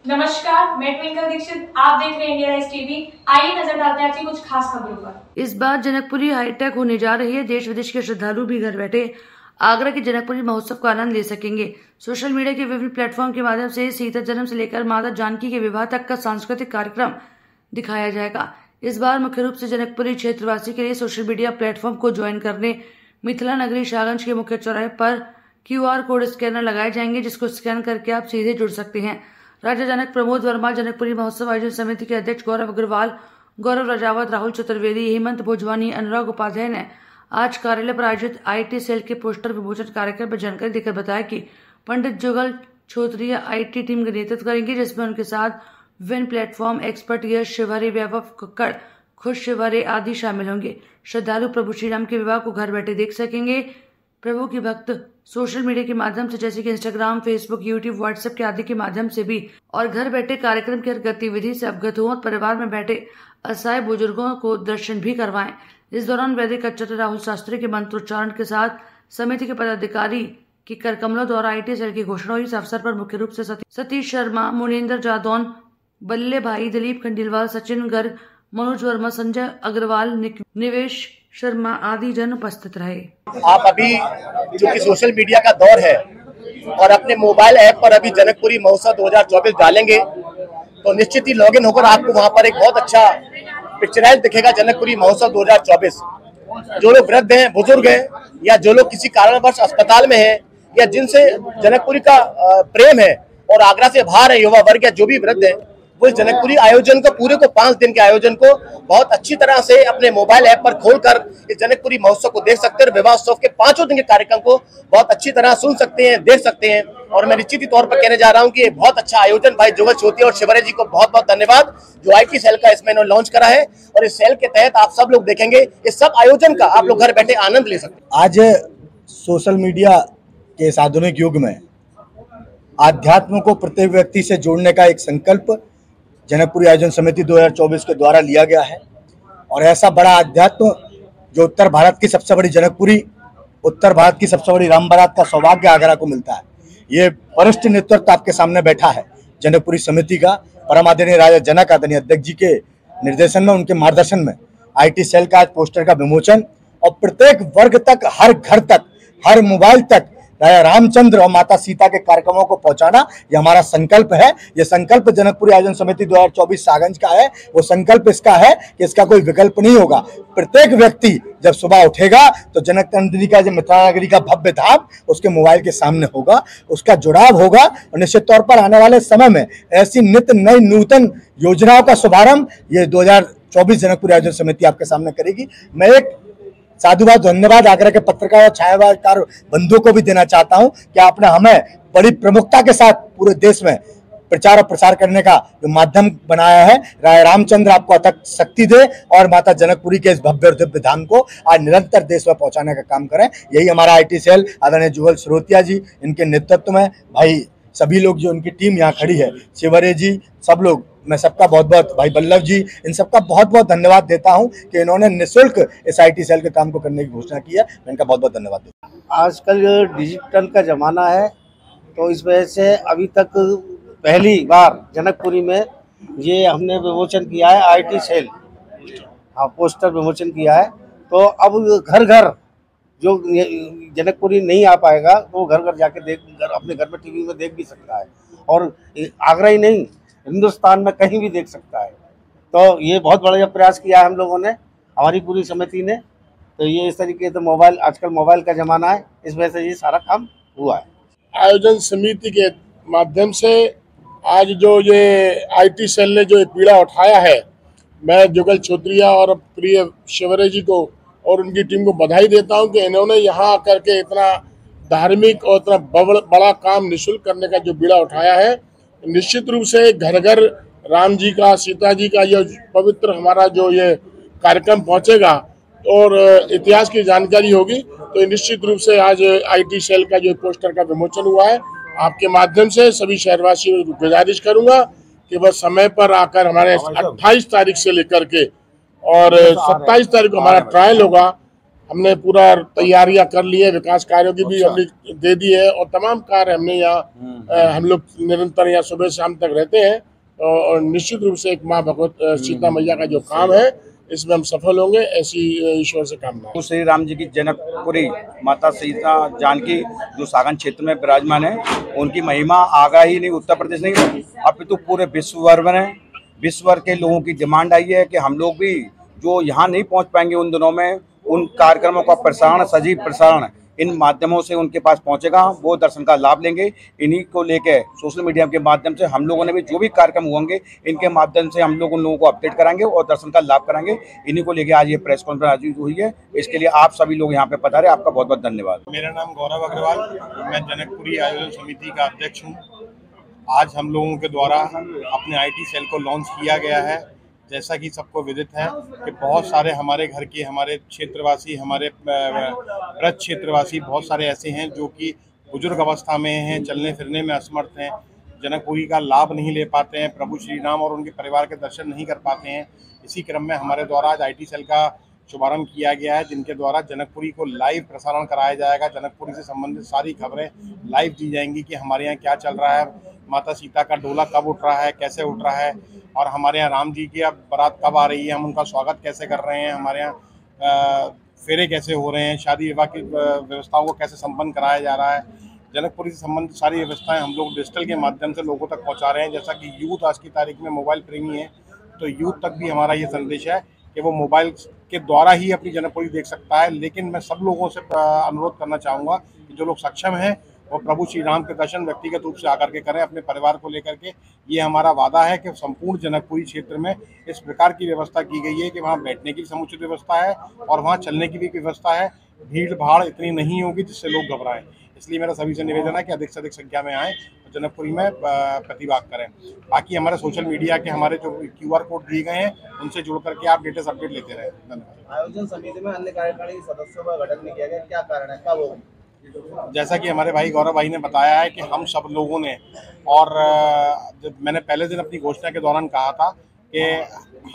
नमस्कार, मैं ट्विंकल दीक्षित। आप देख रहे हैं इंडिया राइज टीवी। आइए नजर डालते हैं आज की कुछ खास खबरों पर। इस बार जनकपुरी हाईटेक होने जा रही है। देश विदेश के श्रद्धालु भी घर बैठे आगरा के जनकपुरी महोत्सव का आनंद ले सकेंगे। सोशल मीडिया के विभिन्न प्लेटफॉर्म के माध्यम से सीता जन्म से लेकर माता जानकी के विवाह तक का सांस्कृतिक कार्यक्रम दिखाया जाएगा। इस बार मुख्य रूप से जनकपुरी क्षेत्रवासी के लिए सोशल मीडिया प्लेटफॉर्म को ज्वाइन करने मिथिला नगरी शाहगंज के मुख्य चौराहे पर QR कोड स्कैनर लगाए जाएंगे, जिसको स्कैन करके आप सीधे जुड़ सकते हैं। राज्य जनक प्रमोद वर्मा, जनकपुरी महोत्सव आयोजन समिति के अध्यक्ष गौरव अग्रवाल, गौरव राजावत, राहुल चतुर्वेदी, हेमंत भोजवानी, अनुराग उपाध्याय ने आज कार्यालय पर आयोजित IT सेल के पोस्टर विमोचन कार्यक्रम पर जानकारी देकर बताया कि पंडित जुगल छोत्रिया IT टीम का नेतृत्व करेंगे, जिसमें उनके साथ विन प्लेटफॉर्म एक्सपर्ट यश शिवहरे, वैभव कक्कड़, खुश शिवहरे आदि शामिल होंगे। श्रद्धालु प्रभु श्री राम के विवाह को घर बैठे देख सकेंगे। प्रभु के भक्त सोशल मीडिया के माध्यम से जैसे कि इंस्टाग्राम, फेसबुक, यूट्यूब, व्हाट्सएप के आदि के माध्यम से भी और घर बैठे कार्यक्रम की हर गतिविधि से अवगत हो और परिवार में बैठे असहाय बुजुर्गों को दर्शन भी करवाएं। इस दौरान वैदिक आचार्य राहुल शास्त्री के मंत्रोच्चारण के साथ समिति के पदाधिकारी की करकमलों द्वारा IT सेल की घोषणा हुई। इस अवसर पर मुख्य रूप से सतीश शर्मा, मुनींद्र जादौन, बल्ले भाई, दिलीप खंडेलवाल, सचिन गर्ग, मनोज वर्मा, संजय अग्रवाल, निवेश शर्मा आदि जन उपस्थित रहे। आप अभी जो कि सोशल मीडिया का दौर है और अपने मोबाइल ऐप पर अभी जनकपुरी महोत्सव 2024 डालेंगे तो निश्चित ही लॉगिन होकर आपको वहां पर एक बहुत अच्छा पिक्चराइज दिखेगा जनकपुरी महोत्सव 2024। जो लोग वृद्ध हैं, बुजुर्ग हैं या जो लोग किसी कारणवश अस्पताल में हैं या जिनसे जनकपुरी का प्रेम है और आगरा से बाहर है, युवा वर्ग या जो भी वृद्ध है, वो जनकपुरी आयोजन को पूरे को 5 दिन के आयोजन को बहुत अच्छी तरह से अपने मोबाइल ऐप पर खोलकर इस जनकपुरी महोत्सव को देख सकते हैं। विवाह उत्सव के 5 दिन के कार्यक्रम को बहुत अच्छी तरह सुन सकते हैं, देख सकते हैं। और मैं निश्चित तौर पर कहने जा रहा हूं कि ये बहुत अच्छा आयोजन भाई जुगल छोतिया और शिवहरे जी को बहुत बहुत धन्यवाद जो IT सेल का इसमें लॉन्च करा है। और इस सेल के तहत आप सब लोग देखेंगे इस सब आयोजन का आप लोग घर बैठे आनंद ले सकते हैं। आज सोशल मीडिया के इस आधुनिक युग में आध्यात्म को प्रत्येक व्यक्ति से जोड़ने का एक संकल्प जनकपुरी आयोजन समिति 2024 के द्वारा लिया गया है। और ऐसा बड़ा आध्यात्म जो उत्तर भारत की सबसे बड़ी जनकपुरी, उत्तर भारत की सबसे बड़ी राम बारात का सौभाग्य आगरा को मिलता है। ये वरिष्ठ नेतृत्व आपके सामने बैठा है जनकपुरी समिति का, परम आदरणीय राजा जनक आदरणीय अध्यक्ष जी के निर्देशन में, उनके मार्गदर्शन में IT सेल का आज पोस्टर का विमोचन और प्रत्येक वर्ग तक, हर घर तक, हर मोबाइल तक राजा रामचंद्र और माता सीता के कार्यक्रमों को पहुंचाना, ये हमारा संकल्प है। ये संकल्प जनकपुरी आयोजन समिति 2024 शाहगंज का है। वो संकल्प इसका है कि इसका कोई विकल्प नहीं होगा। प्रत्येक व्यक्ति जब सुबह उठेगा तो जनक नंदिनी का, जो मिथिला नगरी का भव्य धाम उसके मोबाइल के सामने होगा, उसका जुड़ाव होगा। और निश्चित तौर पर आने वाले समय में ऐसी नित्य नई नूतन योजनाओं का शुभारंभ ये 2024 जनकपुरी आयोजन समिति आपके सामने करेगी। मैं एक साधुवाद, धन्यवाद आगरा के पत्रकार और छायावादकार बंधुओं को भी देना चाहता हूं कि आपने हमें बड़ी प्रमुखता के साथ पूरे देश में प्रचार और प्रसार करने का जो माध्यम बनाया है। राजा रामचंद्र आपको अथक शक्ति दे और माता जनकपुरी के इस भव्य और दिव्य धाम को आज निरंतर देश में पहुंचाने का काम करें। यही हमारा IT सेल आदरणीय जुगल छोतिया जी, इनके नेतृत्व में भाई सभी लोग जो उनकी टीम यहाँ खड़ी है, शिवहरे जी, सब लोग, मैं सबका बहुत बहुत, भाई बल्लभ जी, इन सबका बहुत बहुत धन्यवाद देता हूं कि इन्होंने निःशुल्क इस IT सेल के काम को करने की घोषणा की है। मैं इनका बहुत बहुत धन्यवाद देता हूं। आजकल डिजिटल का ज़माना है तो इस वजह से अभी तक पहली बार जनकपुरी में ये हमने विमोचन किया है IT सेल, हाँ, पोस्टर विमोचन किया है। तो अब घर घर जो जनकपुरी नहीं आ पाएगा तो घर घर जाके अपने घर में TV में देख भी सकता है और आगरा ही नहीं हिंदुस्तान में कहीं भी देख सकता है। तो ये बहुत बड़ा प्रयास किया है हम लोगों ने, हमारी पूरी समिति ने। तो ये इस तरीके से मोबाइल, आजकल मोबाइल का ज़माना है, इस वजह से ये सारा काम हुआ है। आयोजन समिति के माध्यम से आज जो ये IT सेल ने जो पीड़ा उठाया है, मैं जुगल छोत्रिया और प्रिय शिवहरे जी को और उनकी टीम को बधाई देता हूं कि इन्होंने यहाँ आकर के इतना धार्मिक और इतना बड़ा काम निःशुल्क करने का जो बीड़ा उठाया है। निश्चित रूप से घर घर राम जी का, सीता जी का यह पवित्र हमारा जो ये कार्यक्रम पहुंचेगा और इतिहास की जानकारी होगी। तो निश्चित रूप से आज IT सेल का जो पोस्टर का विमोचन हुआ है, आपके माध्यम से सभी शहरवासियों को गुजारिश करूंगा कि बस समय पर आकर हमारे 28 तारीख से लेकर के और 27 तारीख को हमारा ट्रायल होगा हमने पूरा तैयारियां कर ली है, विकास कार्यों की भी हमने दे दी है और तमाम कार्य हमने यहाँ हम लोग निरंतर यहाँ सुबह शाम तक रहते हैं और निश्चित रूप से एक माँ भगवत सीता मैया का जो काम है इसमें हम सफल होंगे, ऐसी ईश्वर से कामना है। श्री राम जी की जनकपुरी माता सीता जानकी जो सागन क्षेत्र में विराजमान है, उनकी महिमा आगरा ही नहीं, उत्तर प्रदेश नहीं, अपितु पूरे विश्व भर में, विश्व भर के लोगों की डिमांड आई है कि हम लोग भी जो यहाँ नहीं पहुँच पाएंगे उन दिनों में, उन कार्यक्रमों का प्रसारण, सजीव प्रसारण इन माध्यमों से उनके पास पहुंचेगा, वो दर्शन का लाभ लेंगे। इन्हीं को लेकर सोशल मीडिया के माध्यम से हम लोगों ने भी जो भी कार्यक्रम होंगे इनके माध्यम से हम लोग उन लोगों को अपडेट कराएंगे और दर्शन का लाभ कराएंगे। इन्हीं को लेकर आज ये प्रेस कॉन्फ्रेंस आयोजित हुई है। इसके लिए आप सभी लोग यहाँ पे पधारे, आपका बहुत बहुत धन्यवाद। मेरा नाम गौरव अग्रवाल, मैं जनकपुरी आयोजन समिति का अध्यक्ष हूँ। आज हम लोगों के द्वारा अपने IT सेल को लॉन्च किया गया है। जैसा कि सबको विदित है कि बहुत सारे हमारे घर के, हमारे क्षेत्रवासी, हमारे ब्रज क्षेत्रवासी बहुत सारे ऐसे हैं जो कि बुजुर्ग अवस्था में हैं, चलने फिरने में असमर्थ हैं, जनकपुरी का लाभ नहीं ले पाते हैं, प्रभु श्री राम और उनके परिवार के दर्शन नहीं कर पाते हैं। इसी क्रम में हमारे द्वारा आज IT सेल का शुभारंभ किया गया है, जिनके द्वारा जनकपुरी को लाइव प्रसारण कराया जाएगा। जनकपुरी से संबंधित सारी खबरें लाइव दी जाएंगी कि हमारे यहाँ क्या चल रहा है, माता सीता का डोला कब उठ रहा है, कैसे उठ रहा है, और हमारे यहाँ राम जी की अब बारात कब आ रही है, हम उनका स्वागत कैसे कर रहे हैं, हमारे यहाँ फेरे कैसे हो रहे हैं, शादी विवाह की व्यवस्थाओं को कैसे संपन्न कराया जा रहा है। जनकपुरी से संबंधित सारी व्यवस्थाएं हम लोग डिजिटल के माध्यम से लोगों तक पहुँचा रहे हैं। जैसा कि यूथ आज की तारीख में मोबाइल प्रेमी है, तो यूथ तक भी हमारा ये संदेश है कि वो मोबाइल के द्वारा ही अपनी जनकपुरी देख सकता है। लेकिन मैं सब लोगों से अनुरोध करना चाहूँगा कि जो लोग सक्षम हैं वो प्रभु श्री राम के दर्शन व्यक्तिगत रूप से आकर के करें, अपने परिवार को लेकर के। ये हमारा वादा है कि संपूर्ण जनकपुरी क्षेत्र में इस प्रकार की व्यवस्था की गई है कि वहाँ बैठने की समुचित व्यवस्था है और वहाँ चलने की भी व्यवस्था है। भीड़ भाड़ इतनी नहीं होगी जिससे लोग घबराएं। इसलिए मेरा सभी से निवेदन है कि अधिक से अधिक संख्या में आएँ और जनकपुरी में प्रतिभाग करें। बाकी हमारे सोशल मीडिया के हमारे जो QR कोड दिए गए हैं उनसे जुड़ करके आप लेटेस्ट अपडेट लेते रहें। धन्यवाद। आयोजन समिति में अन्य कार्यकारिणी सदस्यों का गठन नहीं किया गया, क्या कारण है, कब होगा? जैसा कि हमारे भाई गौरव भाई ने बताया है कि हम सब लोगों ने, और जब मैंने पहले दिन अपनी घोषणा के दौरान कहा था कि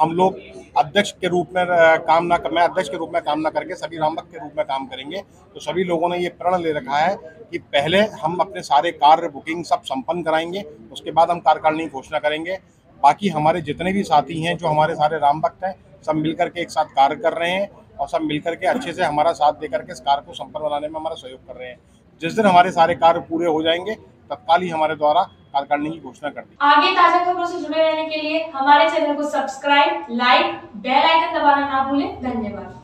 हम लोग अध्यक्ष के रूप में मैं अध्यक्ष के रूप में काम ना करके सभी राम भक्त के रूप में काम करेंगे। तो सभी लोगों ने ये प्रण ले रखा है कि पहले हम अपने सारे कार्य बुकिंग सब संपन्न कराएंगे, उसके बाद हम कार्यकारिणी की घोषणा करेंगे। बाकी हमारे जितने भी साथी हैं जो हमारे सारे राम भक्त हैं, सब मिलकर के एक साथ कार्य कर रहे हैं और सब मिलकर के अच्छे से हमारा साथ देकर के इस कार्य को संपन्न बनाने में हमारा सहयोग कर रहे हैं। जिस दिन हमारे सारे कार्य पूरे हो जाएंगे तत्काल ही हमारे द्वारा कार्यकारिणी की घोषणा कर दी। आगे ताजा खबरों से जुड़े रहने के लिए हमारे चैनल को सब्सक्राइब, लाइक, बेल आइकन दबाना ना भूलें। धन्यवाद।